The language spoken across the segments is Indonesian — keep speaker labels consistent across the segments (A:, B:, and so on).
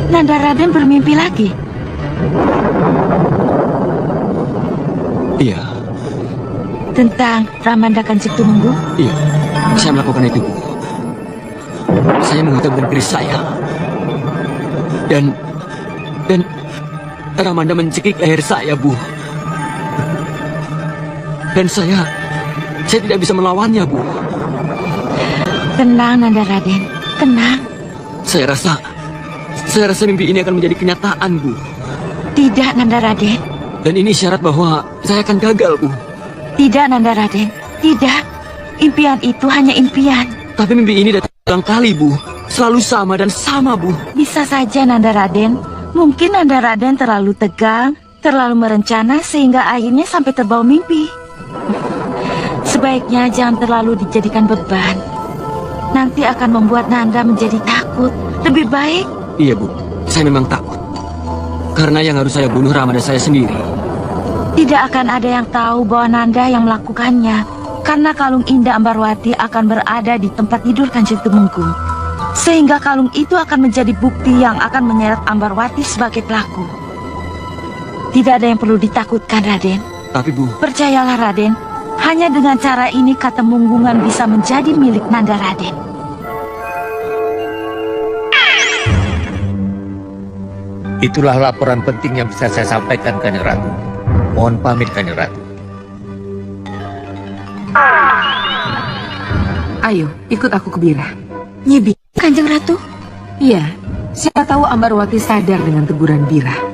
A: Nanda Raden bermimpi lagi.
B: Iya.
A: Tentang Ramanda Kanjeng Tumenggung?
B: Iya, saya melakukan itu, Bu. Saya menghantamkan keris saya. Dan Ramanda mencekik leher saya, Bu. Dan saya tidak bisa melawannya, Bu.
A: Tenang, Nanda Raden. Tenang.
B: Saya rasa mimpi ini akan menjadi kenyataan, Bu.
A: Tidak, Nanda Raden.
B: Dan ini syarat bahwa saya akan gagal, Bu.
A: Tidak, Nanda Raden. Tidak. Impian itu hanya impian.
B: Tapi mimpi ini datang kali, Bu. Selalu sama dan sama, Bu.
A: Bisa saja, Nanda Raden. Mungkin Nanda Raden terlalu tegang, terlalu merencana sehingga akhirnya sampai terbawa mimpi. Sebaiknya jangan terlalu dijadikan beban. Nanti akan membuat Nanda menjadi takut. Lebih baik.
B: Iya, Bu. Saya memang takut. Karena yang harus saya bunuh Ramanda saya sendiri.
A: Tidak akan ada yang tahu bahwa Nanda yang melakukannya. Karena kalung indah Ambarwati akan berada di tempat tidur Kanjeng Tumenggung. Sehingga kalung itu akan menjadi bukti yang akan menyeret Ambarwati sebagai pelaku. Tidak ada yang perlu ditakutkan, Raden.
B: Tapi, Bu...
A: Percayalah, Raden. Hanya dengan cara ini Katemunggungan bisa menjadi milik Nanda Raden.
C: Itulah laporan penting yang bisa saya sampaikan, Kanjeng Ratu. Mohon pamit, Kanjeng Ratu.
D: Ayo, ikut aku ke Bira.
A: Nyibi, Kanjeng Ratu?
D: Iya, siapa tahu Ambarwati sadar dengan teguran Bira.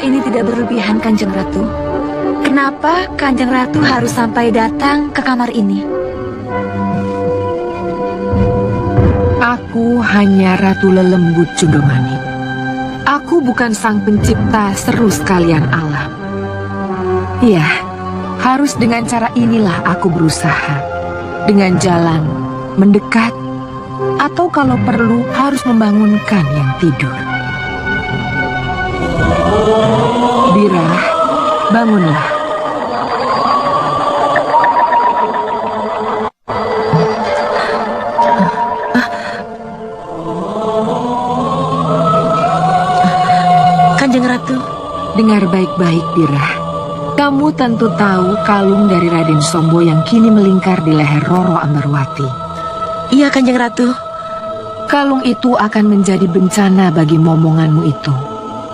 A: Ini tidak berlebihan, Kanjeng Ratu. Kenapa Kanjeng Ratu harus sampai datang ke kamar ini?
D: Aku hanya Ratu Lelembut Cundomani. Aku bukan sang pencipta seru sekalian alam. Iya, harus dengan cara inilah aku berusaha. Dengan jalan mendekat, atau kalau perlu harus membangunkan yang tidur. Bira, bangunlah.
A: Kanjeng Ratu.
D: Dengar baik-baik, Bira. Kamu tentu tahu kalung dari Raden Sombo yang kini melingkar di leher Roro Ambarwati.
A: Iya, Kanjeng Ratu.
D: Kalung itu akan menjadi bencana bagi momonganmu itu.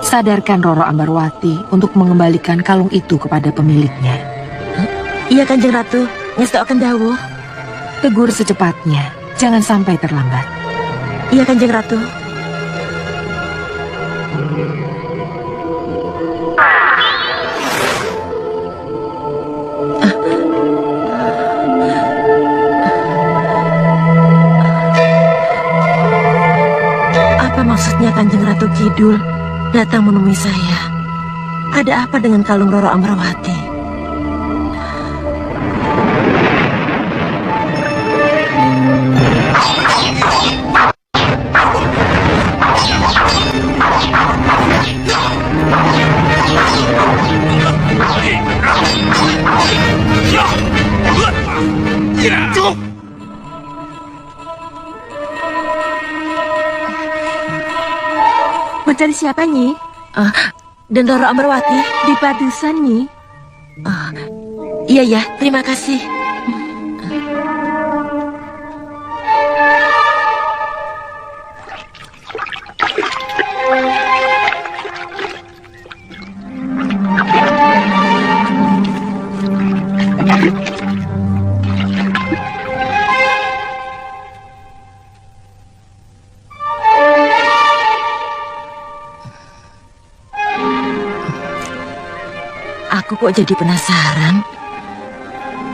D: Sadarkan Roro Ambarwati untuk mengembalikan kalung itu kepada pemiliknya.
A: Iya Kanjeng Ratu, ngesto akan dawuh.
D: Tegur secepatnya, jangan sampai terlambat.
A: Iya Kanjeng Ratu. Apa maksudnya Kanjeng Ratu Kidul datang menemui saya? Ada apa dengan kalung Roro Ambarwati?
E: Mencari siapa, Nyi?
A: Dan Roro Ambarwati?
E: Di Padusan, Nyi.
A: Iya ya, terima kasih. Aku kok jadi penasaran.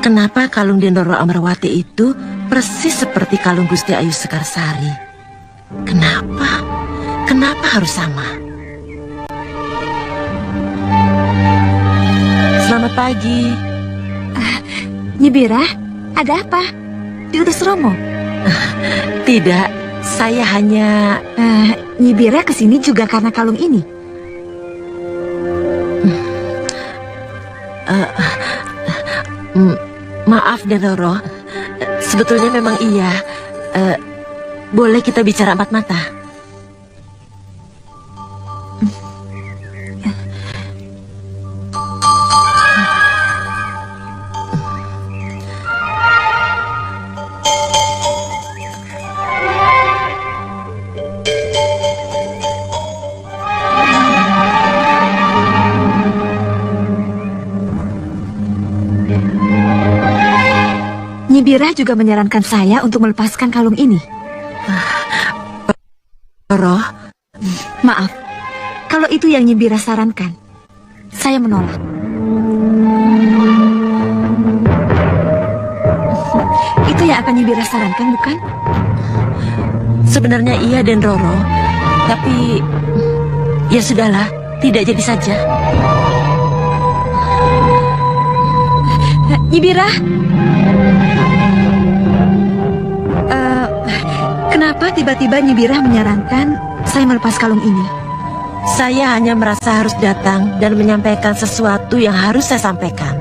A: Kenapa kalung Dendoro Ambarwati itu persis seperti kalung Gusti Ayu Sekarsari? Kenapa? Kenapa harus sama? Selamat pagi.
E: Nyi Bira, ada apa? Diutus Romo?
A: Tidak, saya hanya...
E: Nyi Bira kesini juga karena kalung ini.
A: Maaf Dendoro, sebetulnya memang iya. Boleh kita bicara empat mata?
E: Nyi Bira juga menyarankan saya untuk melepaskan kalung ini.
A: Roro,
E: Maaf, kalau itu yang Nyi Bira sarankan, saya menolak. Itu yang akan Nyi Bira sarankan, bukan?
A: sebenarnya iya Dendoro, tapi ya sudahlah, tidak jadi saja.
E: Nyi Bira, kenapa tiba-tiba Nyi Bira menyarankan saya melepas kalung ini?
A: Saya hanya merasa harus datang dan menyampaikan sesuatu yang harus saya sampaikan.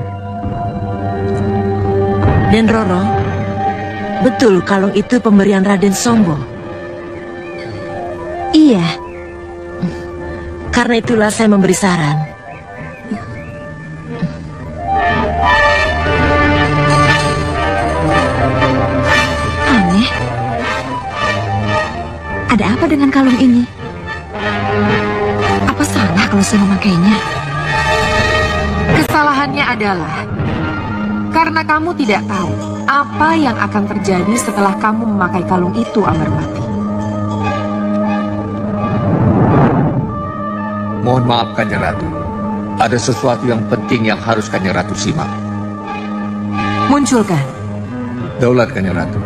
A: Dan Roro, betul kalung itu pemberian Raden Sombo.
E: Iya.
A: Karena itulah saya memberi saran.
E: Aneh. Ada apa dengan kalung ini? Apa salah kalau saya memakainya?
D: Kesalahannya adalah karena kamu tidak tahu apa yang akan terjadi setelah kamu memakai kalung itu, Ambarwati.
C: Mohon maaf Kanjeng Ratu. Ada sesuatu yang penting yang harus Kanjeng Ratu simak.
D: Munculkan.
C: Daulat Kanjeng Ratu.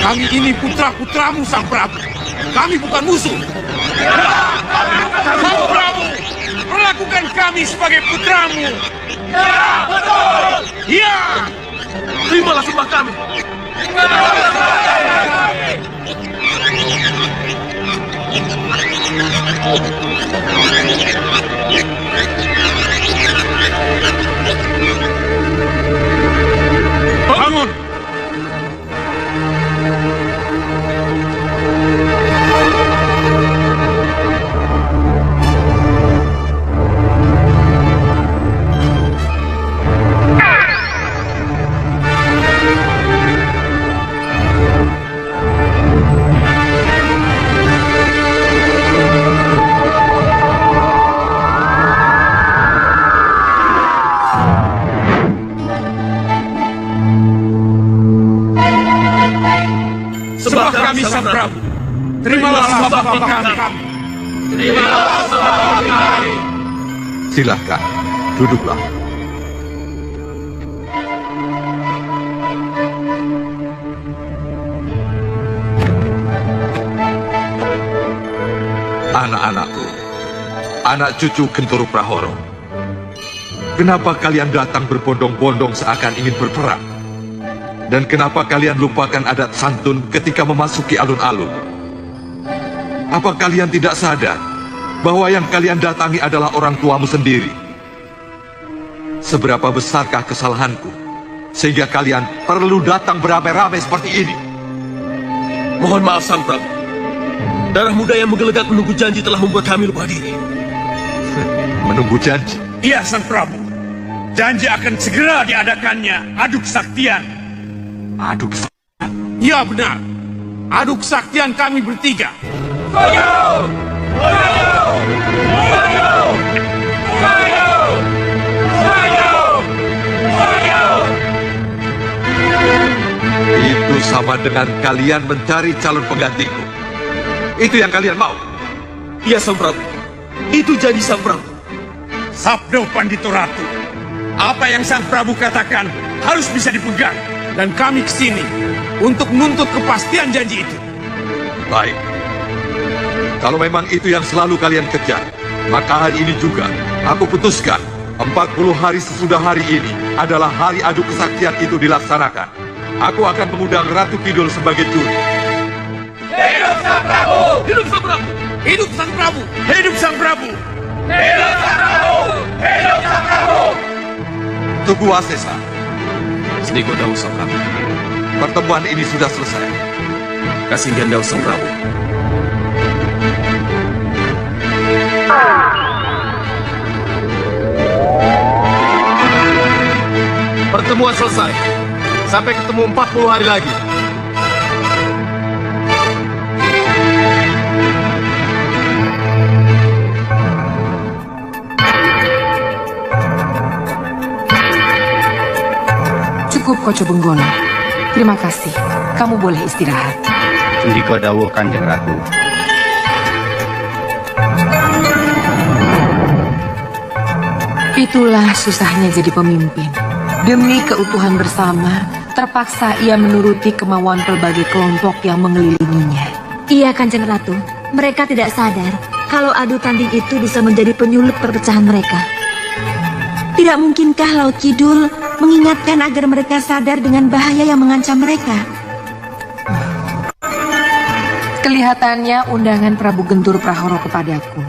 F: Kami ini putra-putramu, Sang Prabu. Kami bukan musuh. Sang Prabu, perlakukan kami sebagai putramu. Iya! Terimalah sembah kami! Bangun! Sembah kami, Sang Prabu. Terimalah sembah kami.
G: Silahkan, duduklah. Anak-anakku, anak cucu Genturu Prahoro. Kenapa kalian datang berbondong-bondong seakan ingin berperang? Dan kenapa kalian lupakan adat santun ketika memasuki alun-alun? Apa kalian tidak sadar bahwa yang kalian datangi adalah orang tuamu sendiri? Seberapa besarkah kesalahanku sehingga kalian perlu datang beramai-ramai seperti ini?
F: Mohon maaf, Sang Prabu. Darah muda yang menggelegar menunggu janji telah membuat kami lupa diri.
G: Menunggu janji?
F: Iya, Sang Prabu. Janji akan segera diadakannya aduk saktian.
G: Aduh,
F: Ya benar. Aduk saktian kami bertiga.
G: itu sama dengan kalian mencari calon penggantiku. Itu yang kalian mau?
F: Iya, Sang Prabu. Itu janji Sang Prabu. Sabdo Pandito Ratu. Apa yang Sang Prabu katakan harus bisa dipegang. Dan kami kesini untuk menuntut kepastian janji itu.
G: Baik. Kalau memang itu yang selalu kalian kejar, maka hari ini juga aku putuskan 40 hari sesudah hari ini adalah hari adu kesaktian itu dilaksanakan. Aku akan mengundang Ratu Kidul sebagai juri.
F: Hidup Sang Prabu! Hidup Sang Prabu! Hidup Sang Prabu! Hidup Sang Prabu! Hidup Sang Prabu! Hidup Sang Prabu!
G: Tugu Asesa,
F: Sendiko Daun Sang Prabu.
G: pertemuan ini sudah selesai.
F: Kasinggihan Daun Sang Prabu. Pertemuan selesai. Sampai ketemu 40 hari lagi.
D: Cukup, Koco Benggolo. Terima kasih. Kamu boleh istirahat.
H: Sendiko dawuh Kanjeng Ratu.
D: Itulah susahnya jadi pemimpin. Demi keutuhan bersama, terpaksa ia menuruti kemauan berbagai kelompok yang mengelilinginya.
E: Iya, Kanjeng Ratu. Mereka tidak sadar kalau adu tanding itu bisa menjadi penyulut perpecahan mereka. Tidak mungkinkah Laut Kidul mengingatkan agar mereka sadar dengan bahaya yang mengancam mereka?
D: Kelihatannya undangan Prabu Gentur Prahoro kepadaku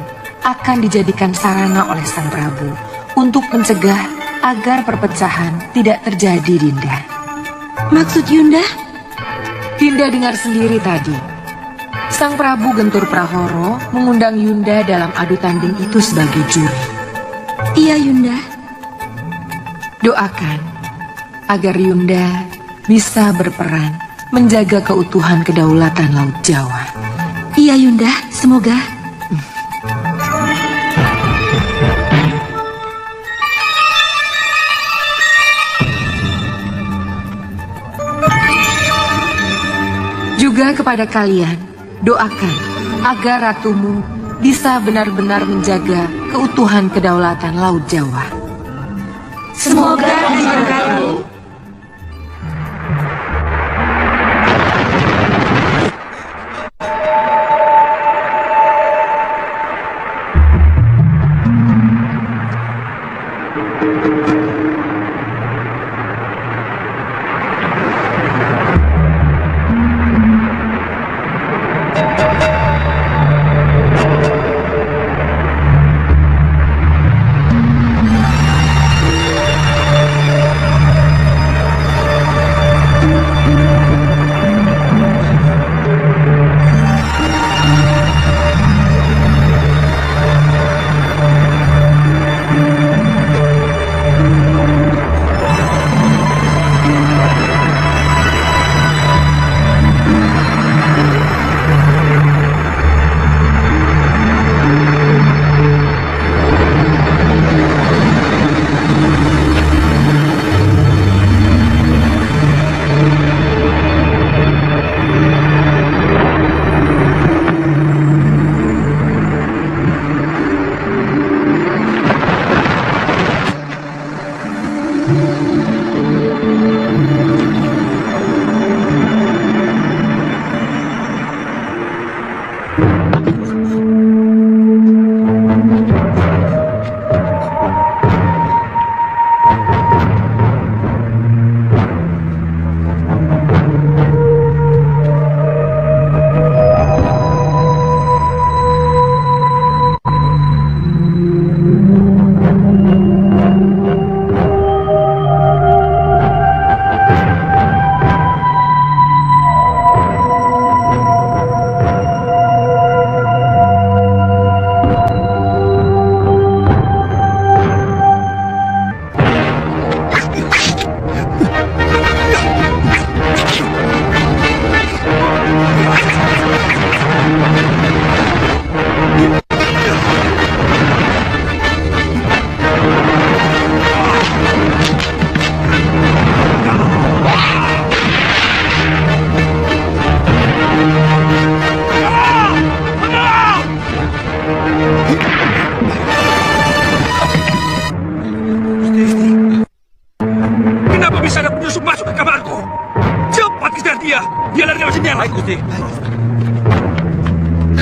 D: akan dijadikan sarana oleh Sang Prabu untuk mencegah agar perpecahan tidak terjadi, Dinda.
E: Maksud Yunda?
D: Dinda dengar sendiri tadi. Sang Prabu Gentur Prahoro mengundang Yunda dalam adu tanding itu sebagai juri.
E: Iya, Yunda.
D: Doakan agar Yunda bisa berperan menjaga keutuhan kedaulatan Laut Jawa.
E: Iya, Yunda. Semoga.
D: Juga kepada kalian, doakan agar ratumu bisa benar-benar menjaga keutuhan kedaulatan Laut Jawa.
E: Semoga Kanjeng Ratu.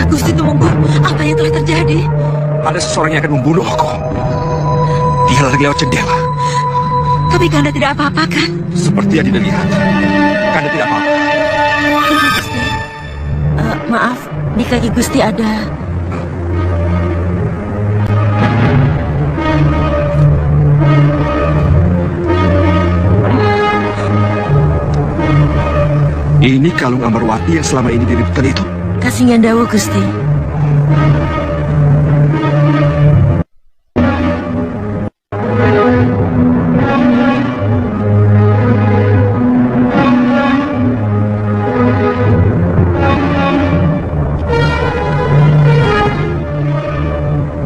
E: Gusti Tumenggung, apa yang telah terjadi?
F: Ada seseorang yang akan membunuh aku. Dia lari lewat jendela.
E: Tapi Kanda tidak apa-apa kan?
F: Seperti yang tidak lihat. Kanda tidak apa-apa.
E: Gusti. Maaf, di kaki Gusti ada...
F: Ini kalung Amarwati yang selama ini diributkan itu.
E: Kasih Dawa, Gusti.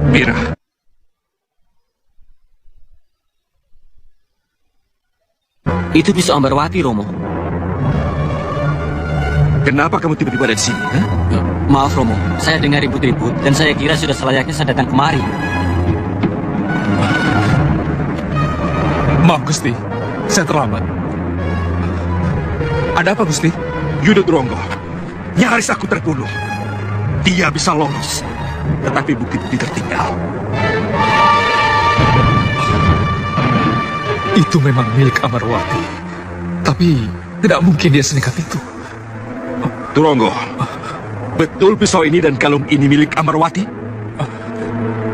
F: Mira.
B: Itu pisau Ambarwati, Romo.
F: Kenapa kamu tiba-tiba ada di sini? Hah?
B: Maaf, Romo. Saya dengar ribut-ribut dan saya kira sudah selayaknya saya datang kemari.
I: Maaf, Gusti. Saya terlambat. Ada apa, Gusti?
F: Yudo Tronggo. Nyaris aku terbunuh. Dia bisa lolos. Tetapi bukti-bukti tertinggal.
I: Itu memang milik Amarwati. Tapi tidak mungkin dia senekat itu.
F: Tronggo, betul pisau ini dan kalung ini milik Amarwati?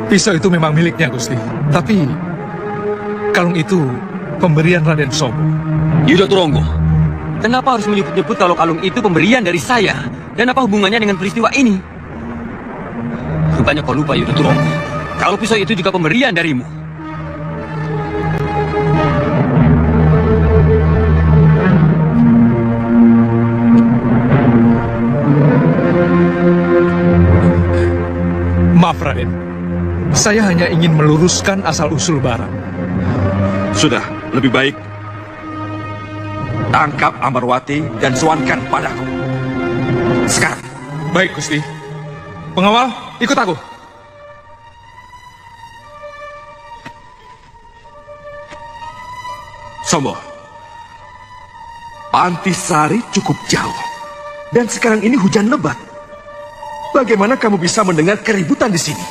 I: Pisau itu memang miliknya, Gusti. Tapi kalung itu pemberian Raden Sobo.
B: Yudo Tronggo, kenapa harus menyebut-nyebut kalau kalung itu pemberian dari saya? Dan apa hubungannya dengan peristiwa ini? Rupanya kau lupa, Yudo Tronggo. Kalau pisau itu juga pemberian darimu.
I: Maaf, Raden. Saya hanya ingin meluruskan asal-usul barang.
F: Sudah, lebih baik tangkap Amarwati dan suankan padaku. Sekarang.
I: Baik, Gusti. Pengawal, ikut aku.
F: Sombo, Antisari cukup jauh. Dan sekarang ini hujan lebat. Bagaimana kamu bisa mendengar keributan di sini?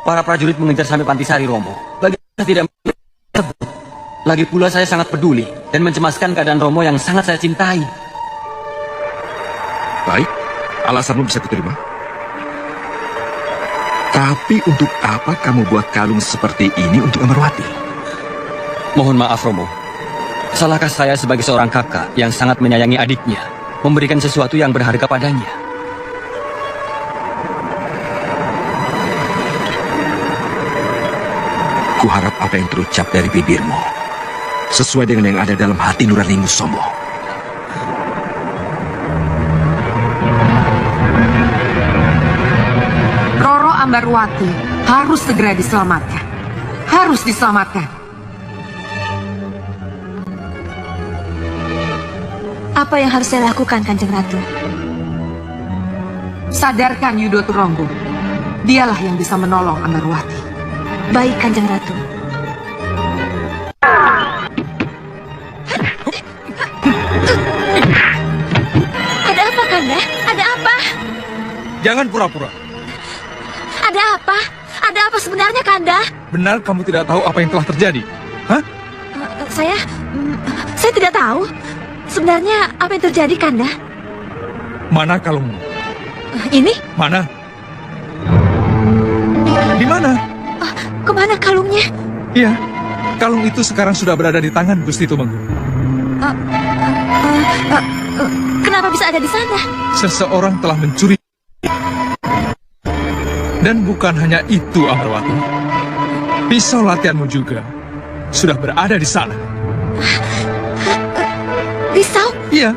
B: Para prajurit mengejar sampai Pantisari, Romo. Bagaimana tidak tersebut? Lagi pula saya sangat peduli dan mencemaskan keadaan Romo yang sangat saya cintai.
F: Baik, alasanmu bisa kuterima. Tapi untuk apa kamu buat kalung seperti ini untuk Amarwati?
B: Mohon maaf, Romo. Salahkah saya sebagai seorang kakak yang sangat menyayangi adiknya, memberikan sesuatu yang berharga padanya?
F: Kuharap apa yang terucap dari bibirmu sesuai dengan yang ada dalam hati nuranimu, Sombo.
D: Roro Ambarwati harus segera diselamatkan. Harus diselamatkan.
E: Apa yang harus saya lakukan, Kanjeng Ratu?
D: Sadarkan Yudo Tronggo. Dialah yang bisa menolong Ambarwati.
E: Baik, Kanjeng Ratu. Ada apa, Kanda? Ada apa?
I: Jangan pura-pura.
E: Ada apa? Ada apa sebenarnya, Kanda?
I: Benar kamu tidak tahu apa yang telah terjadi? Hah?
E: Saya tidak tahu. Sebenarnya apa yang terjadi, Kanda?
I: Mana kalungmu?
E: Ini?
I: Mana? Di mana?
E: Kemana kalungnya?
I: Iya, kalung itu sekarang sudah berada di tangan Gusti Tumenggung.
E: Kenapa bisa ada di sana?
I: Seseorang telah mencuri. Dan bukan hanya itu, Amarwati. Pisau latihanmu juga sudah berada di sana.
E: Pisau?
I: Iya.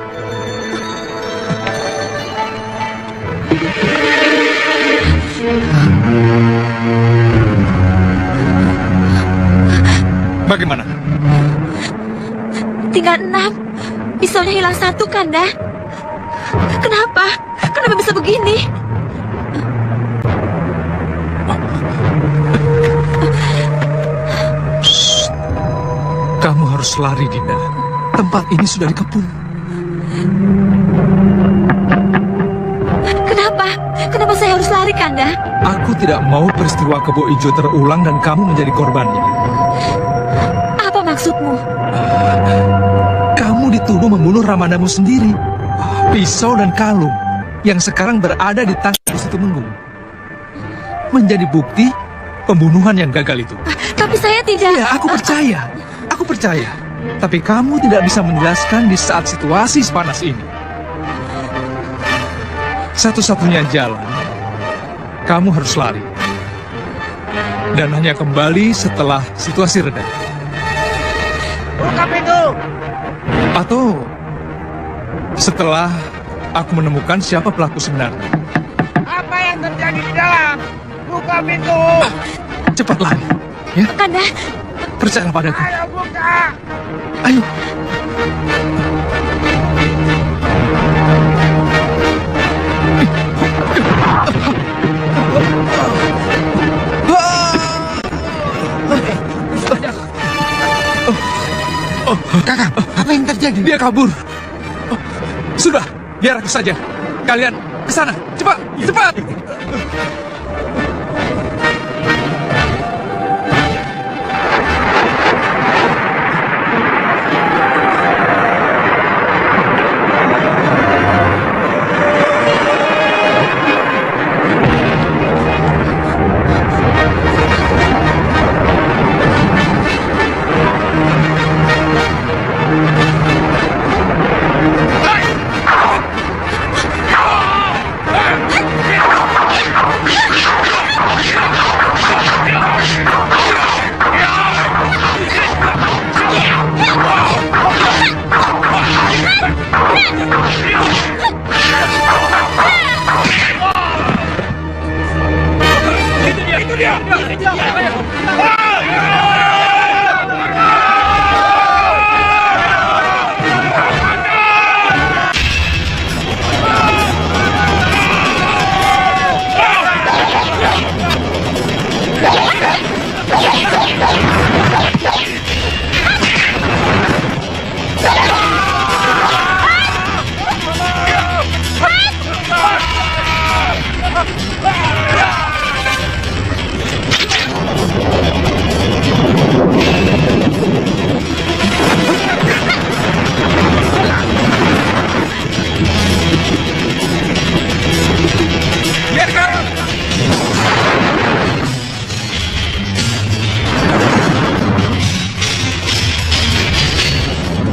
I: Bagaimana?
E: Tinggal 6. Pisaunya hilang 1, Kanda. Kenapa? Kenapa bisa begini?
I: Shh. Kamu harus lari, Dinda. Tempat ini sudah dikepung.
E: Kenapa saya harus lari, Kanda?
I: Aku tidak mau peristiwa Kebo Ijo terulang dan kamu menjadi korbannya.
E: Apa maksudmu?
I: Kamu dituduh membunuh Ramandamu sendiri. Pisau dan kalung yang sekarang berada di tangan Gusti Tumenggung menjadi bukti pembunuhan yang gagal itu.
E: Tapi saya tidak...
I: Ya, aku percaya. Aku percaya. Tapi kamu tidak bisa menjelaskan di saat situasi sepanas ini. Satu-satunya jalan, kamu harus lari. Dan hanya kembali setelah situasi reda.
C: Buka pintu!
I: Atau setelah aku menemukan siapa pelaku sebenarnya.
C: Apa yang terjadi di dalam? Buka pintu!
I: Cepat lari, ya.
E: Kanda,
I: Percayalah padaku.
C: Ayo buka!
I: Ayo.
C: Kakak, apa yang terjadi?
I: Dia kabur. Sudah, biar aku saja. Kalian ke sana, cepat, cepat.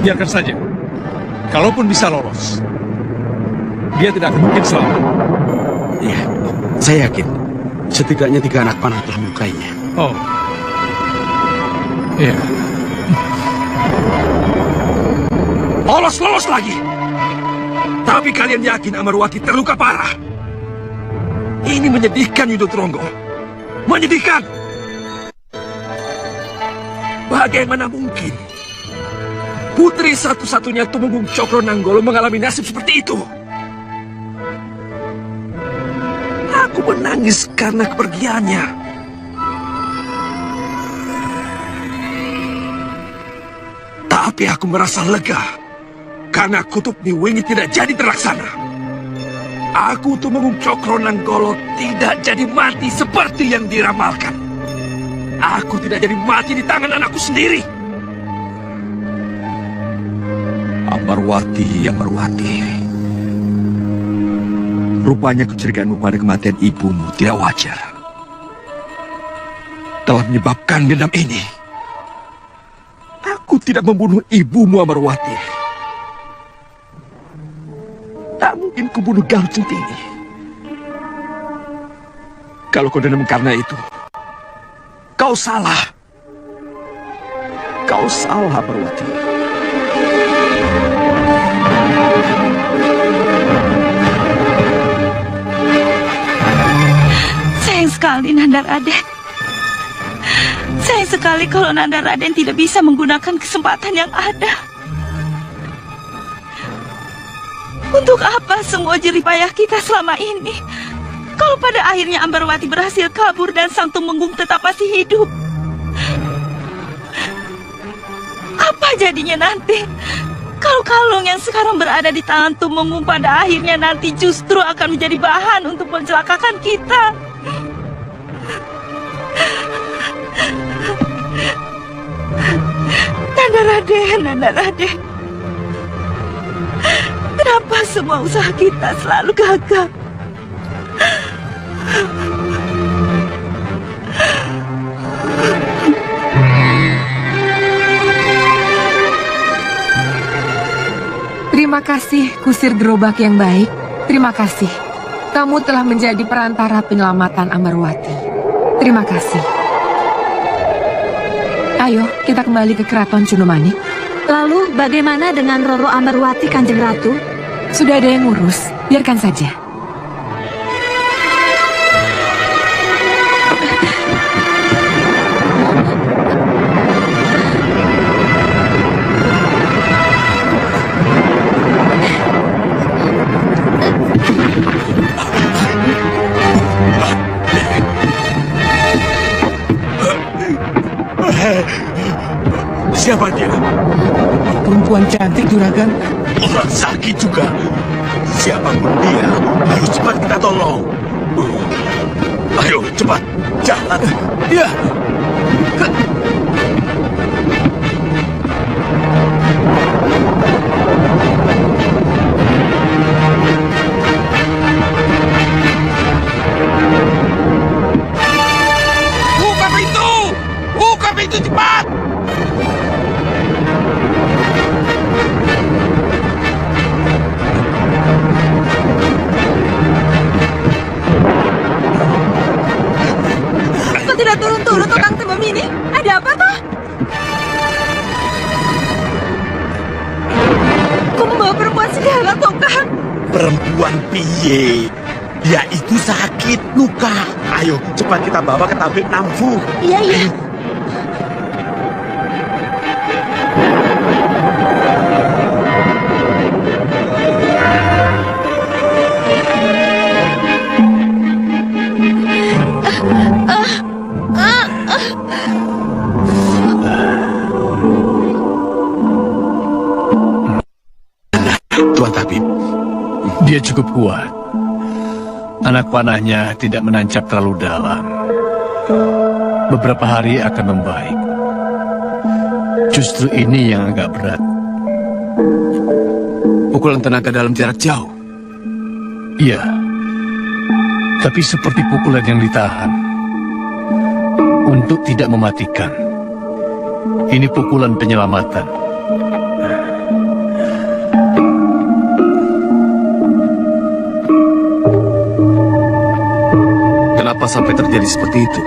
I: Biarkan saja. Kalaupun bisa lolos, dia tidak akan mungkin selamat.
F: Iya, saya yakin. Setidaknya 3 anak panah telah melukainya.
I: Oh. Iya.
F: Lolos lagi. Tapi kalian yakin Amarwati terluka parah? Ini menyedihkan, Yudhotronggo. Menyedihkan. Bagaimana mungkin putri satu-satunya Tumenggung Cokronanggolo mengalami nasib seperti itu? Aku menangis karena kepergiannya. Tapi aku merasa lega karena kutub Niwengi tidak jadi terlaksana. Aku Tumenggung Cokronanggolo tidak jadi mati seperti yang diramalkan. Aku tidak jadi mati di tangan anakku sendiri. Amarwati, Amarwati. Rupanya kecurigaanmu pada kematian ibumu tidak wajar. Telah menyebabkan dendam ini. Aku tidak membunuh ibumu, Amarwati. Tak mungkin kubunuh Galuh Centini. Kalau kau dendam karena itu, kau salah. Kau salah, Amarwati.
A: Sayang sekali Nanda Raden. Sayang sekali kalau Nanda Raden tidak bisa menggunakan kesempatan yang ada. Untuk apa semua jerih payah kita selama ini? Kalau pada akhirnya Ambarwati berhasil kabur dan Sang Tumenggung tetap masih hidup, apa jadinya nanti? Kalau kalung yang sekarang berada di tangan Tumenggung pada akhirnya nanti justru akan menjadi bahan untuk mencelakakan kita. Nanda Raden. Kenapa semua usaha kita selalu gagal?
D: Terima kasih, kusir gerobak yang baik. Terima kasih. Kamu telah menjadi perantara penyelamatan Ambarwati. Terima kasih. Ayo, kita kembali ke Keraton Cundomanik.
E: Lalu bagaimana dengan Roro Ambarwati, Kanjeng Ratu?
D: Sudah ada yang ngurus, biarkan saja.
F: Siapa dia?
I: Perempuan cantik, Juragan.
F: Orang sakit juga. Siapapun dia, ayo cepat kita tolong. Ayo cepat, jalan.
I: Ya.
F: Buka pintu! Buka pintu cepat!
E: Kok tidak turun-turun tukang tembem ini? Ada apa toh? Kok membawa perempuan segala toh, Kang?
F: Perempuan piye? Dia itu sakit, luka. Ayo cepat kita bawa ke tabib Namfu.
E: Iya, iya.
F: Tuan tabib,
I: Dia cukup kuat. Anak panahnya tidak menancap terlalu dalam. Beberapa hari akan membaik. Justru ini yang agak berat.
F: pukulan tenaga dalam jarak jauh.
I: Iya. Tapi seperti pukulan yang ditahan. Untuk tidak mematikan. Ini pukulan penyelamatan.
F: Kenapa sampai terjadi seperti itu?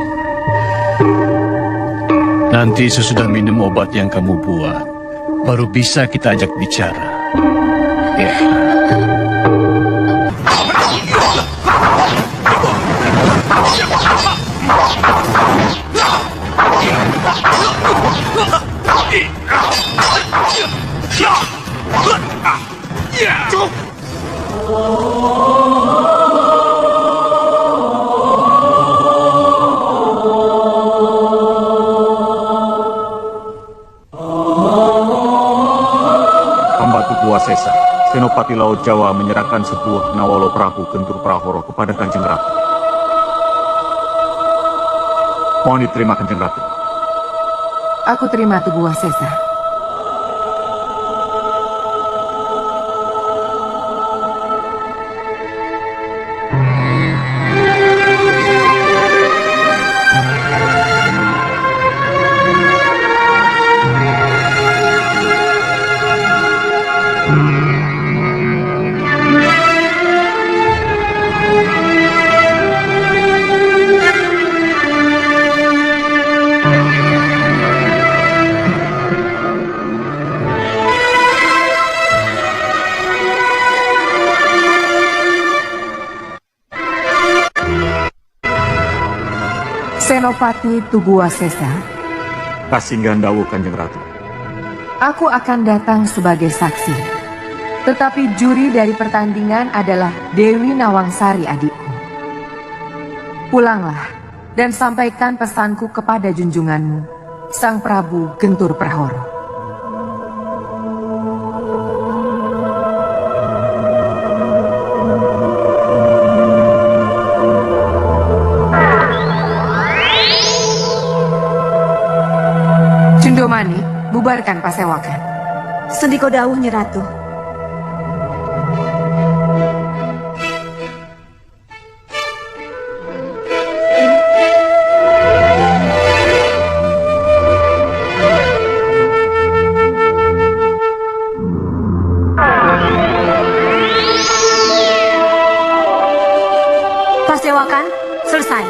I: Nanti sesudah minum obat yang kamu buat, baru bisa kita ajak bicara. Ya.
J: Sesa, Senopati Laut Jawa menyerahkan sebuah Nawalo Prabu Gentur Prahoro kepada Kanjeng Ratu. Mohon diterima Kanjeng Ratu.
D: Aku terima Tugu Wasesa. Senopati Tugu Wasesa,
J: Kasih Gandawu Kanjeng Ratu.
D: aku akan datang sebagai saksi. Tetapi juri dari pertandingan adalah Dewi Nawangsari adikku. Pulanglah dan sampaikan pesanku kepada junjunganmu, Sang Prabu Gentur Prahoro. Bubarkan pasewakan.
E: Sendiko dawuh Nyi Ratu. Pasewakan selesai.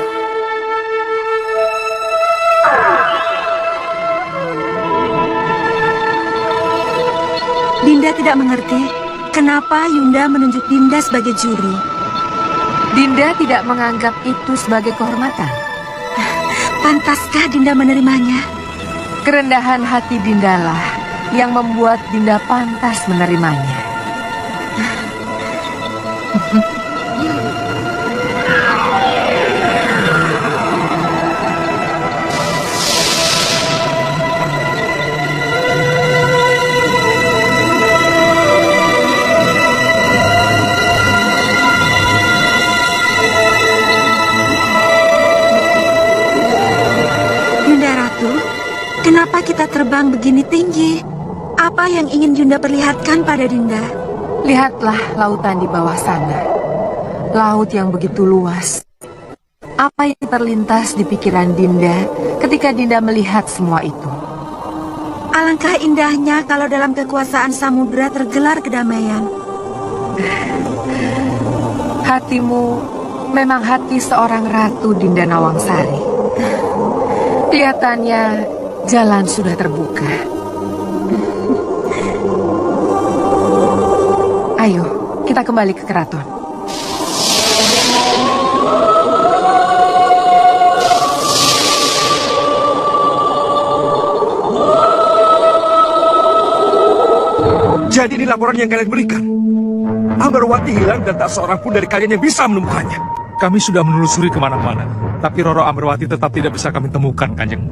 E: Dinda tidak mengerti kenapa Yunda menunjuk Dinda sebagai juri.
D: Dinda tidak menganggap itu sebagai kehormatan.
E: Pantaskah Dinda menerimanya?
D: Kerendahan hati Dindalah yang membuat Dinda pantas menerimanya.
E: Kenapa kita terbang begini tinggi? Apa yang ingin Yunda perlihatkan pada Dinda?
D: Lihatlah lautan di bawah sana. Laut yang begitu luas. Apa yang terlintas di pikiran Dinda ketika Dinda melihat semua itu?
E: Alangkah indahnya kalau dalam kekuasaan samudera tergelar kedamaian.
D: Hatimu memang hati seorang ratu, Dinda Nawangsari. Kelihatannya jalan sudah terbuka. Ayo, kita kembali ke keraton.
F: Jadi ini laporan yang kalian berikan. Ambarwati hilang dan tak seorang pun dari kalian yang bisa menemukannya.
I: Kami sudah menelusuri kemana-mana, tapi Roro Ambarwati tetap tidak bisa kami temukan, Kanjeng.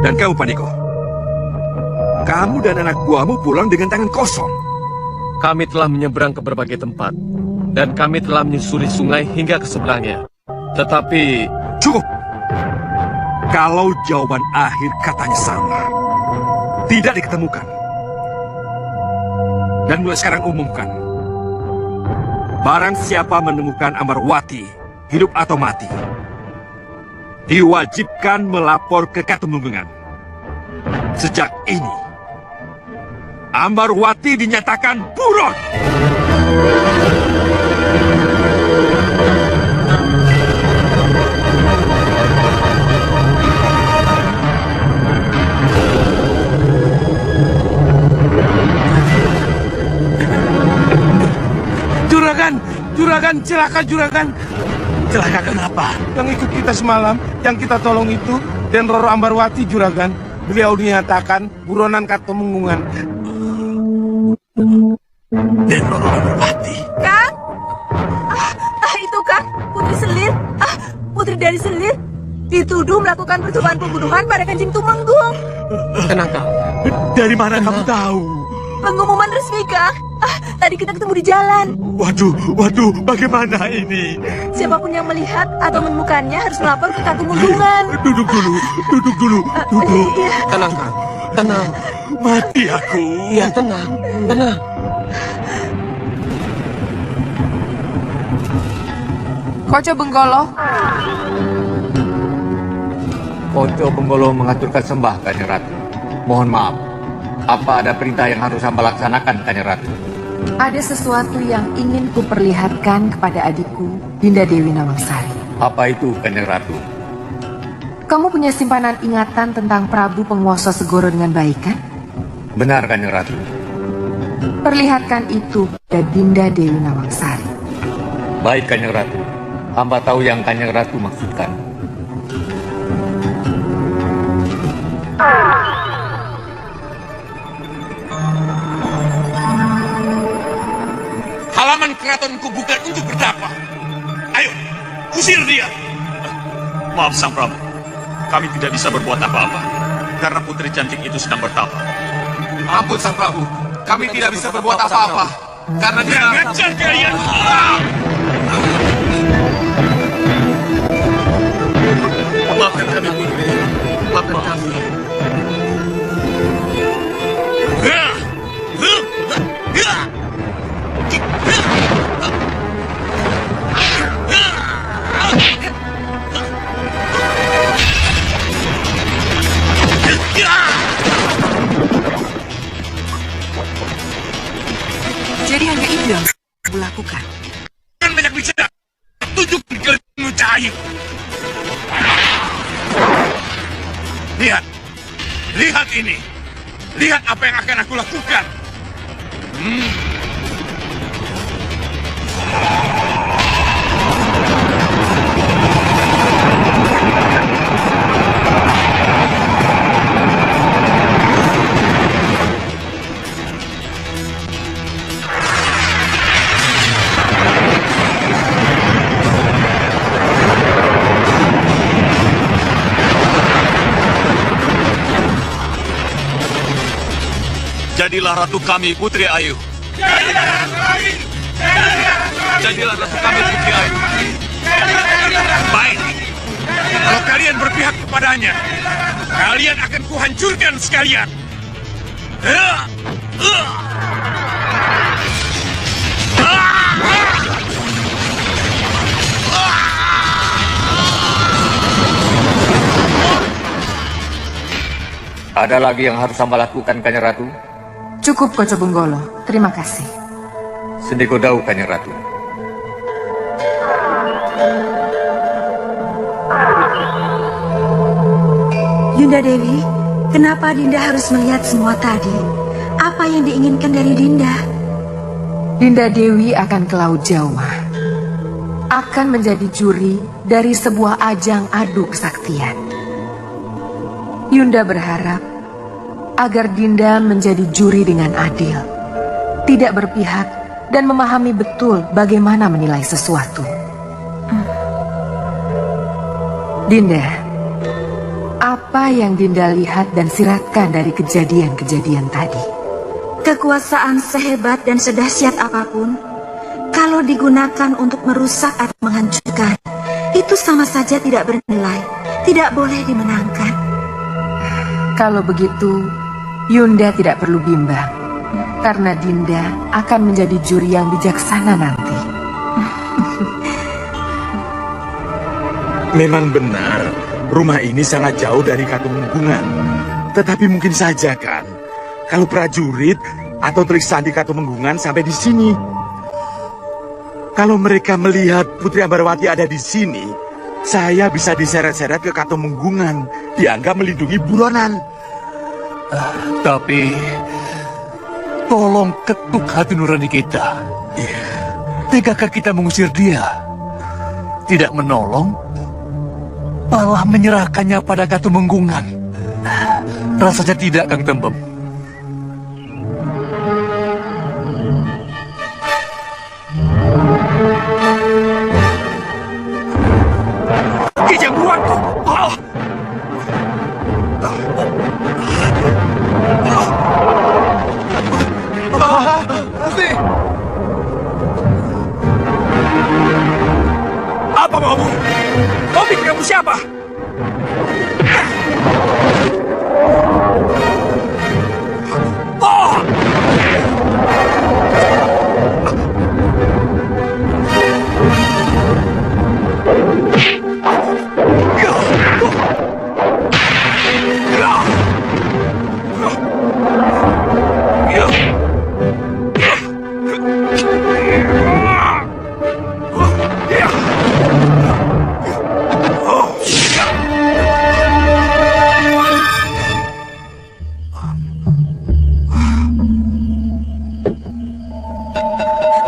F: Dan kamu, Pandiko, kamu dan anak buahmu pulang dengan tangan kosong.
K: Kami telah menyeberang ke berbagai tempat, dan kami telah menyusuri sungai hingga ke sebelahnya. Tetapi...
F: Cukup! Kalau jawaban akhir katanya sama, tidak diketemukan. Dan mulai sekarang umumkan, barang siapa menemukan Ambarwati, hidup atau mati, diwajibkan melapor ke Katemunggungan. Sejak ini, Ambarwati dinyatakan buron.
L: Juragan, celaka Juragan.
F: Celaka kenapa?
L: Yang ikut kita semalam, yang kita tolong itu, dan Roro Ambarwati Juragan. Beliau dinyatakan buronan Katemunggungan.
F: Dan Roro Ambarwati?
E: Kang? Itu Kang, Putri Selir. Putri dari Selir dituduh melakukan percobaan pembunuhan pada Kanjeng Tumenggung.
K: Tenang, Kang.
F: Dari mana kamu tahu?
E: Pengumuman resmi, Kang. Tadi kita ketemu di jalan.
F: Waduh, bagaimana ini?
E: Siapapun yang melihat atau menemukannya harus melapor ke Katemunggungan.
F: Duduk dulu.
E: Iya.
K: Tenang, Kang. Tenang.
F: Mati aku.
K: Iya, tenang.
D: Koco Benggolo.
C: Koco Benggolo mengaturkan sembah, Kanjeng Ratu. Mohon maaf. Apa ada perintah yang harus hamba laksanakan, Kanjeng Ratu?
D: Ada sesuatu yang ingin kuperlihatkan kepada adikku, Dinda Dewi Nawangsari.
C: Apa itu, Kanjeng Ratu?
D: Kamu punya simpanan ingatan tentang Prabu Penguasa Segoro dengan baik, kan?
C: Benar, Kanjeng Ratu.
D: Perlihatkan itu pada Dinda Dewi Nawangsari.
C: Baik, Kanjeng Ratu. Hamba tahu yang Kanjeng Ratu maksudkan.
F: Halaman keratonku bukan untuk bertapa. Ayo, usir dia.
J: Maaf Sang Prabu, kami tidak bisa berbuat apa-apa karena putri cantik itu sedang bertapa.
F: Ampun Sang Prabu, kami tidak bisa berbuat apa-apa karena dia... Ngajar kalian!
K: Maafkan kami, Putri. Maafkan kami.
F: bisa tunjukkan kelebihanmu, Cahayu. Lihat. Lihat ini. Lihat apa yang akan aku lakukan.
G: Jadilah ratu kami, Putri Ayu. Jadilah ratu kami, Putri Ayu.
F: Baik. Kalau kalian berpihak kepadanya, kalian akan kuhancurkan sekalian.
C: Ada lagi yang harus hamba lakukan, Kanjeng Ratu?
D: Cukup, Koco Benggolo. Terima kasih.
C: Sendiko Dau, Kanjeng Ratu.
E: Yunda Dewi, kenapa Dinda harus melihat semua tadi? Apa yang diinginkan dari Dinda?
D: Dinda Dewi akan ke Laut Jawa. Akan menjadi juri dari sebuah ajang adu kesaktian. Yunda berharap agar Dinda menjadi juri dengan adil, tidak berpihak, dan memahami betul bagaimana menilai sesuatu. Dinda, apa yang Dinda lihat dan siratkan dari kejadian-kejadian tadi?
E: Kekuasaan sehebat dan sedahsyat apapun, kalau digunakan untuk merusak atau menghancurkan, itu sama saja tidak bernilai, tidak boleh dimenangkan.
D: Kalau begitu, Yunda tidak perlu bimbang, karena Dinda akan menjadi juri yang bijaksana nanti.
L: Memang benar, rumah ini sangat jauh dari Katumenggungan. Tetapi mungkin saja kan, kalau prajurit atau Telik Sandi Katumenggungan sampai di sini. Kalau mereka melihat Putri Ambarwati ada di sini, saya bisa diseret-seret ke Katumenggungan, dianggap melindungi buronan.
I: Tapi tolong ketuk hati nurani kita. Tegakkah kita mengusir dia? Tidak menolong, malah menyerahkannya pada Katumenggungan. Rasanya tidak, Kang Tembem.
F: Kejagoanku! Apa maumu? Kau pikir kamu siapa?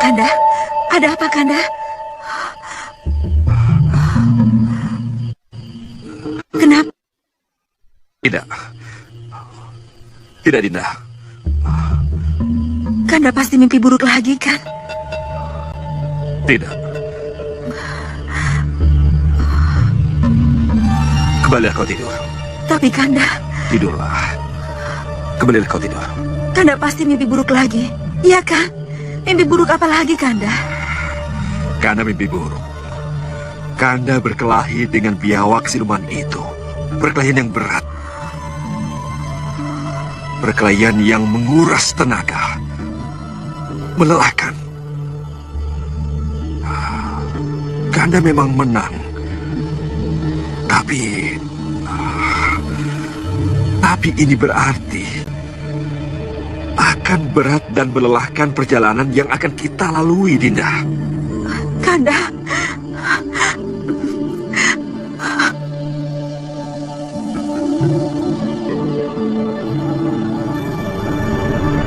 E: Kanda, ada apa Kanda? Kenapa?
G: Tidak, Dinda.
E: Kanda pasti mimpi buruk lagi kan?
G: Tidak. Kembalilah kau tidur.
E: Tapi Kanda...
G: Tidurlah. Kembalilah kau tidur.
E: Kanda pasti mimpi buruk lagi, iya kan? Mimpi buruk apa lagi, Kanda?
G: Kanda mimpi buruk. Kanda berkelahi dengan biawak siluman itu. Perkelahian yang berat. Perkelahian yang menguras tenaga. Melelahkan. Kanda memang menang. Tapi ini berarti akan berat dan melelahkan perjalanan yang akan kita lalui, Dinda.
E: Nanda.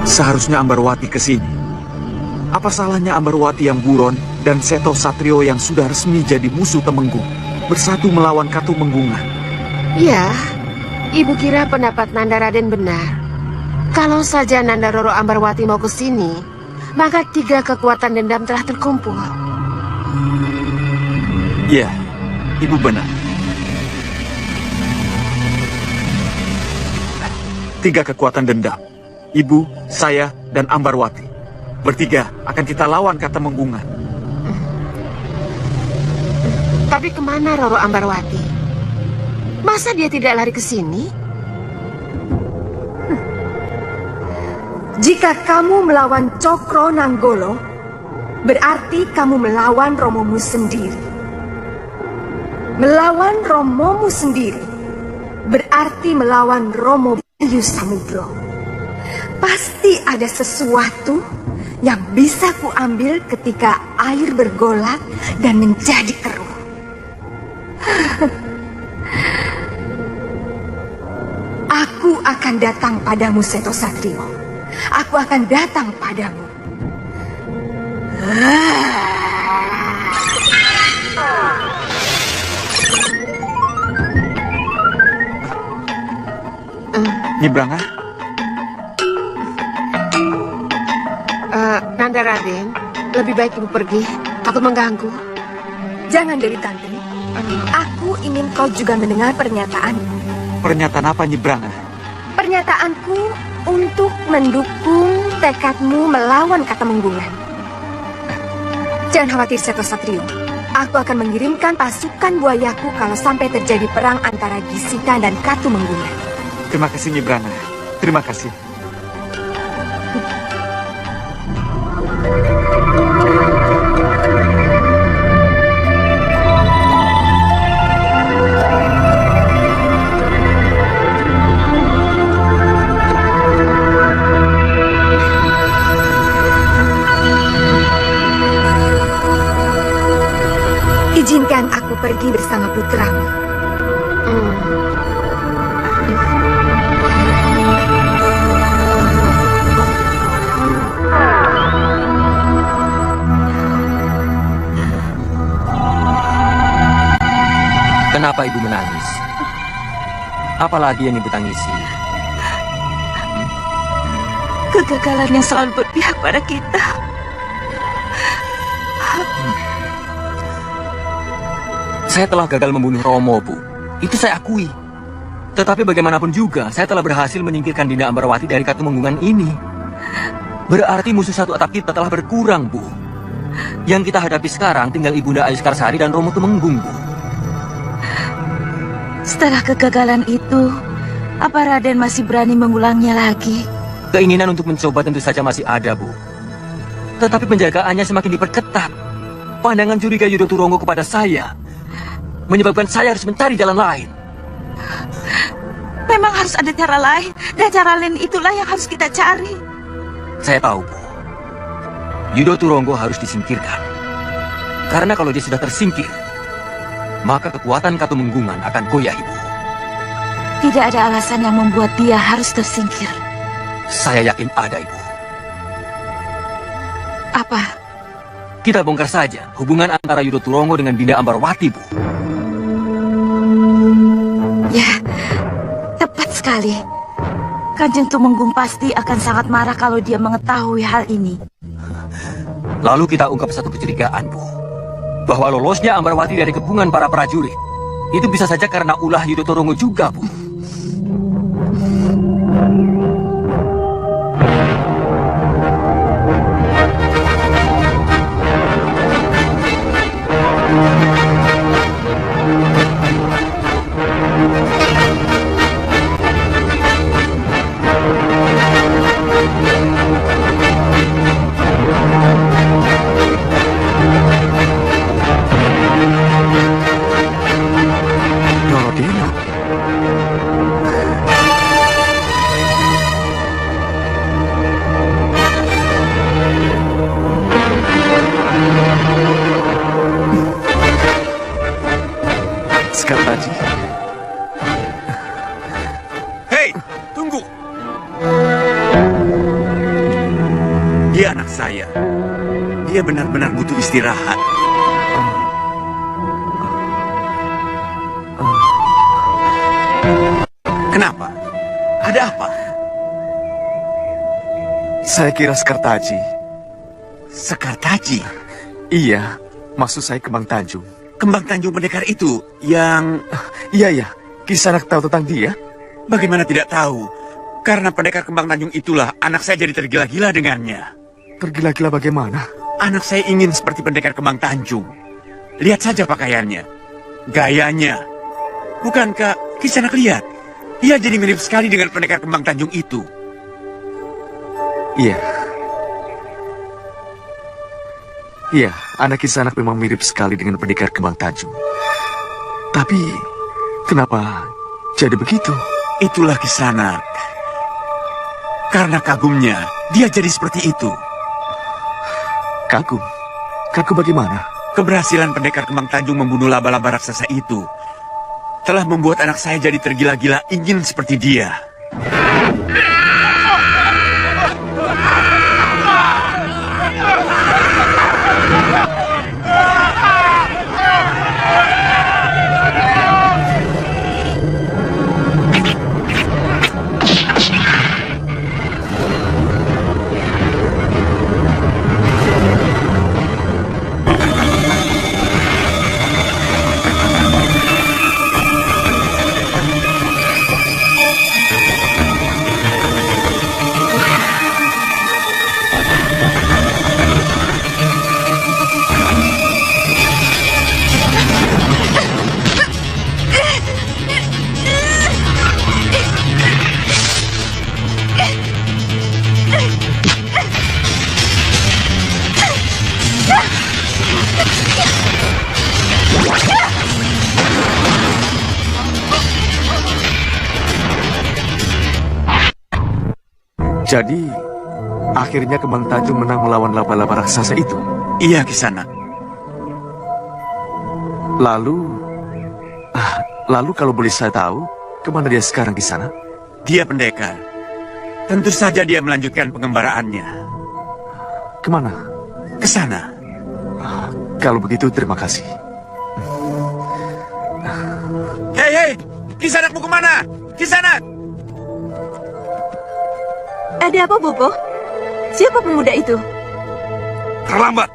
L: Seharusnya Ambarwati ke sini. Apa salahnya Ambarwati yang buron dan Seto Satrio yang sudah resmi jadi musuh Temenggung bersatu melawan Katumenggungan?
D: Ya, ibu kira pendapat Nanda Raden benar. Kalau saja Nanda Roro Ambarwati mau ke sini, maka 3 kekuatan dendam telah terkumpul.
L: Ya, ibu benar. 3 kekuatan dendam. Ibu, saya, dan Ambarwati. Bertiga akan kita lawan Katumenggungan.
D: Tapi kemana Roro Ambarwati? Masa dia tidak lari ke sini?
M: Jika kamu melawan Cokro Nanggolo, berarti kamu melawan Romomu sendiri. Melawan Romomu sendiri berarti melawan Romo Bayu Samudro. Pasti ada sesuatu yang bisa kuambil ketika air bergolak dan menjadi keruh. Aku akan datang padamu, Seto Satrio. Aku akan datang padamu.
L: Nyebranga?
D: Nanda Raden, lebih baik ibu pergi. Aku mengganggu.
M: Jangan, Dewi Tantri. Aku ingin kau juga mendengar pernyataan.
L: Pernyataan apa, Nyebranga?
M: Pernyataanku untuk mendukung tekadmu melawan Katumenggungan. Jangan khawatir, Seto Satrio. Aku akan mengirimkan pasukan buayaku kalau sampai terjadi perang antara Gisika dan Katumenggungan.
L: Terima kasih, Nyebranga. Terima kasih.
M: Izinkan aku pergi bersama putramu.
B: Kenapa ibu menangis? Apalagi yang ibu tangisi?
A: Kegagalan yang selalu berpihak pada kita.
B: Saya telah gagal membunuh Romo, Bu. Itu saya akui. Tetapi bagaimanapun juga, saya telah berhasil menyingkirkan Dinda Ambarwati dari Katumenggungan ini. Berarti musuh satu atap kita telah berkurang, Bu. Yang kita hadapi sekarang tinggal Ibunda Ayuskarsari dan Romo Tumenggung, Bu.
A: Setelah kegagalan itu, apa Raden masih berani mengulangnya lagi?
B: Keinginan untuk mencoba tentu saja masih ada, Bu. Tetapi penjagaannya semakin diperketat. Pandangan curiga Yudo Turongo kepada saya menyebabkan saya harus mencari jalan lain.
A: Memang harus ada cara lain, dan cara lain itulah yang harus kita cari.
B: Saya tahu, Bu. Yudo Turongo harus disingkirkan. Karena kalau dia sudah tersingkir, maka kekuatan Katumenggungan akan goyah, Ibu.
A: Tidak ada alasan yang membuat dia harus tersingkir.
B: Saya yakin ada, Ibu.
A: Apa?
B: Kita bongkar saja hubungan antara Yudo Turongo dengan Dinda Ambarwati, Bu.
A: Ya, tepat sekali. Kanjeng Tumenggung pasti akan sangat marah kalau dia mengetahui hal ini.
B: Lalu kita ungkap satu kecurigaan, Bu. Bahwa lolosnya Ambarwati dari kepungan para prajurit itu bisa saja karena ulah Yudo Turongo juga, Bu.
F: dia benar-benar butuh istirahat. Kenapa? Ada apa?
L: Saya kira Sekartaji.
F: Sekartaji?
L: Iya, maksud saya Kembang Tanjung.
F: Kembang Tanjung pendekar itu yang...
L: Iya, Kisanak tahu tentang dia?
F: Bagaimana tidak tahu? Karena pendekar Kembang Tanjung itulah anak saya jadi tergila-gila dengannya.
L: Tergila-gila bagaimana?
F: Anak saya ingin seperti pendekar Kembang Tanjung. Lihat saja pakaiannya, gayanya. Bukankah Kisanak lihat? Ia jadi mirip sekali dengan pendekar Kembang Tanjung itu.
L: Iya, anak Kisanak memang mirip sekali dengan pendekar Kembang Tanjung. Tapi, kenapa jadi begitu?
F: Itulah Kisanak. Karena kagumnya, dia jadi seperti itu.
L: Kagum? Kagum bagaimana?
F: Keberhasilan pendekar Kembang Tanjung membunuh laba-laba raksasa itu telah membuat anak saya jadi tergila-gila ingin seperti dia.
L: Jadi, akhirnya Kembang Tanjung menang melawan laba-laba raksasa itu?
F: Iya, Kisanak.
L: Lalu kalau boleh saya tahu, kemana dia sekarang, Kisanak?
F: Dia pendekar. Tentu saja dia melanjutkan pengembaraannya.
L: Kemana?
F: Ke sana.
L: Kalau begitu, terima kasih.
F: Hei, Kisanak mau kemana? Kisanak!
M: Ada apa, Bobo? Siapa pemuda itu?
F: Terlambat.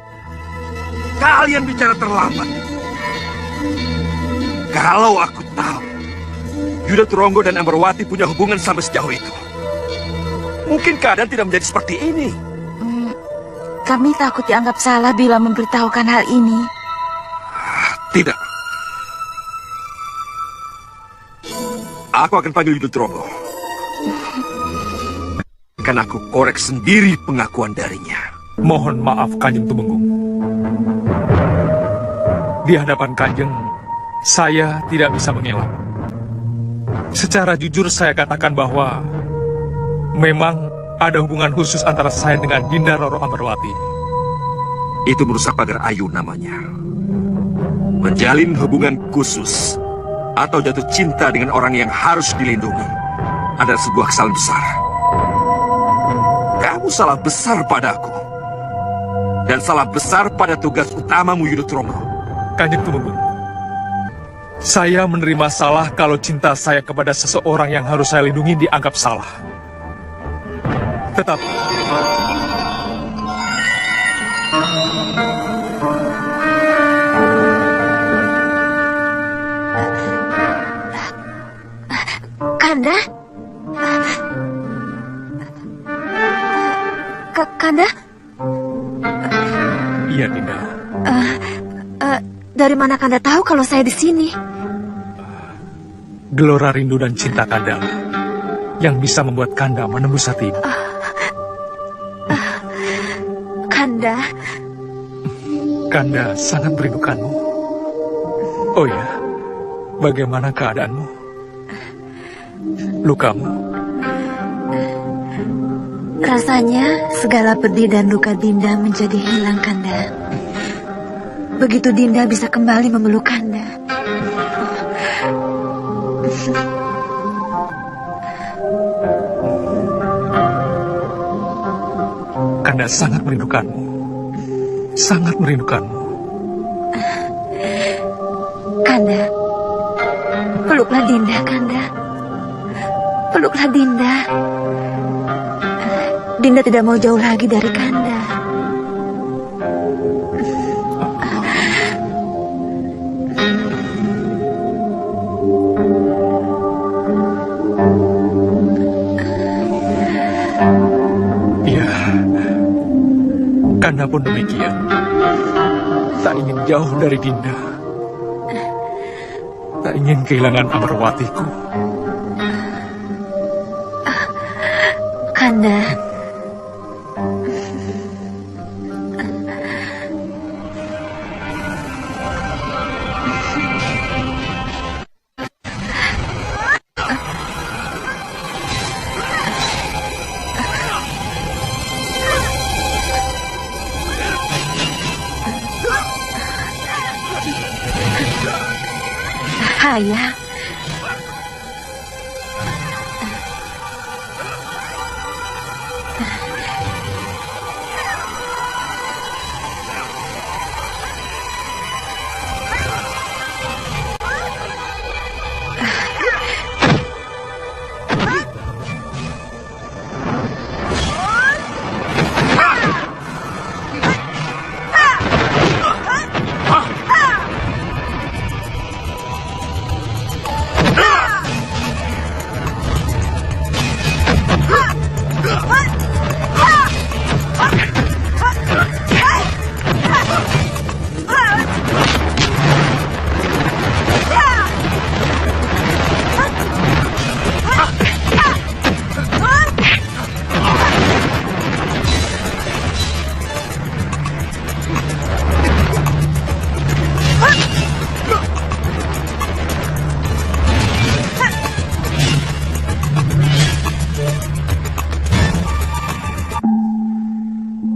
F: Kalian bicara terlambat. Kalau aku tahu Yuda Turonggo dan Ambarwati punya hubungan sampai sejauh itu, mungkin keadaan tidak menjadi seperti ini.
A: Kami takut dianggap salah bila memberitahukan hal ini.
F: Tidak. Aku akan panggil Yuda Turonggo. Akan aku korek sendiri pengakuan darinya.
I: Mohon maaf Kanjeng Tumenggung. Di hadapan Kanjeng, saya tidak bisa mengelak. Secara jujur saya katakan bahwa memang ada hubungan khusus antara saya dengan Dinda Roro Ambarwati.
F: Itu merusak pagar ayu namanya. Menjalin hubungan khusus atau jatuh cinta dengan orang yang harus dilindungi adalah sebuah kesalahan besar. Kamu salah besar padaku. Dan salah besar pada tugas utamamu, Yuda Turonggo.
I: Kanjeng Tumenggung, saya menerima salah kalau cinta saya kepada seseorang yang harus saya lindungi dianggap salah. Tetapi
M: Kanda? Kanda?
I: Iya, Dinda.
M: Dari mana Kanda tahu kalau saya di sini?
I: Gelora rindu dan cinta Kanda yang bisa membuat Kanda menembus hatimu.
M: Kanda?
I: Kanda sangat merindukanmu. Oh ya, bagaimana keadaanmu? Lukamu?
E: Rasanya segala pedih dan luka Dinda menjadi hilang, Kanda. Begitu Dinda bisa kembali memeluk Kanda.
I: Kanda sangat merindukanmu. sangat merindukanmu.
E: Kanda, peluklah Dinda, Kanda. Peluklah Dinda. Dinda tidak mau jauh lagi dari Kanda.
I: Ya, Kanda pun demikian. Tak ingin jauh dari Dinda. Tak ingin kehilangan Amarwatiku.
E: Kanda. Ayah.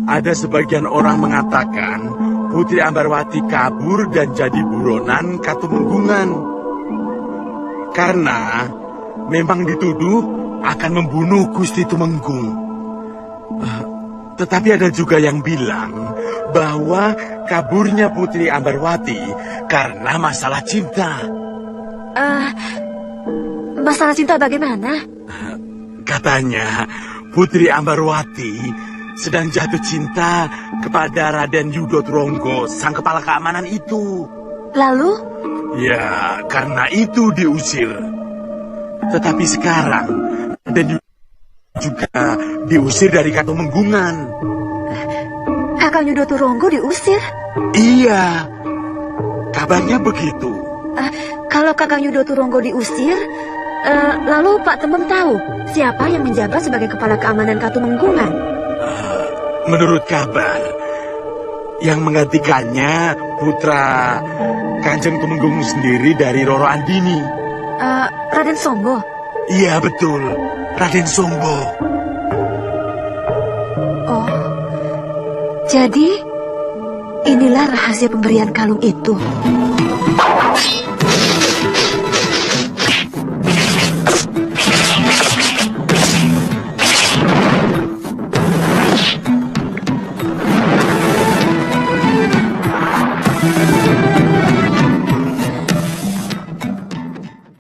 L: Ada sebagian orang mengatakan Putri Ambarwati kabur dan jadi buronan Katumenggungan. Karena memang dituduh akan membunuh Gusti Tumenggung. Tetapi ada juga yang bilang bahwa kaburnya Putri Ambarwati karena masalah cinta.
E: Masalah cinta bagaimana?
L: Katanya Putri Ambarwati sedang jatuh cinta kepada Raden Yudo Tronggo, sang kepala keamanan itu.
E: Lalu?
L: Ya, karena itu diusir. Tetapi sekarang Raden Yudo juga diusir dari Katumenggungan.
E: Kakang Yudo Tronggo diusir?
L: Iya, kabarnya begitu.
E: Kalau Kakang Yudo Tronggo diusir, lalu Pak Tembem tahu siapa yang menjabat sebagai kepala keamanan Katumenggungan?
L: Menurut kabar, yang menggantikannya putra Kanjeng Tumenggung sendiri dari Roro Andini.
E: Raden Sombo?
L: Iya, betul. Raden Sombo.
E: Oh, jadi inilah rahasia pemberian kalung itu.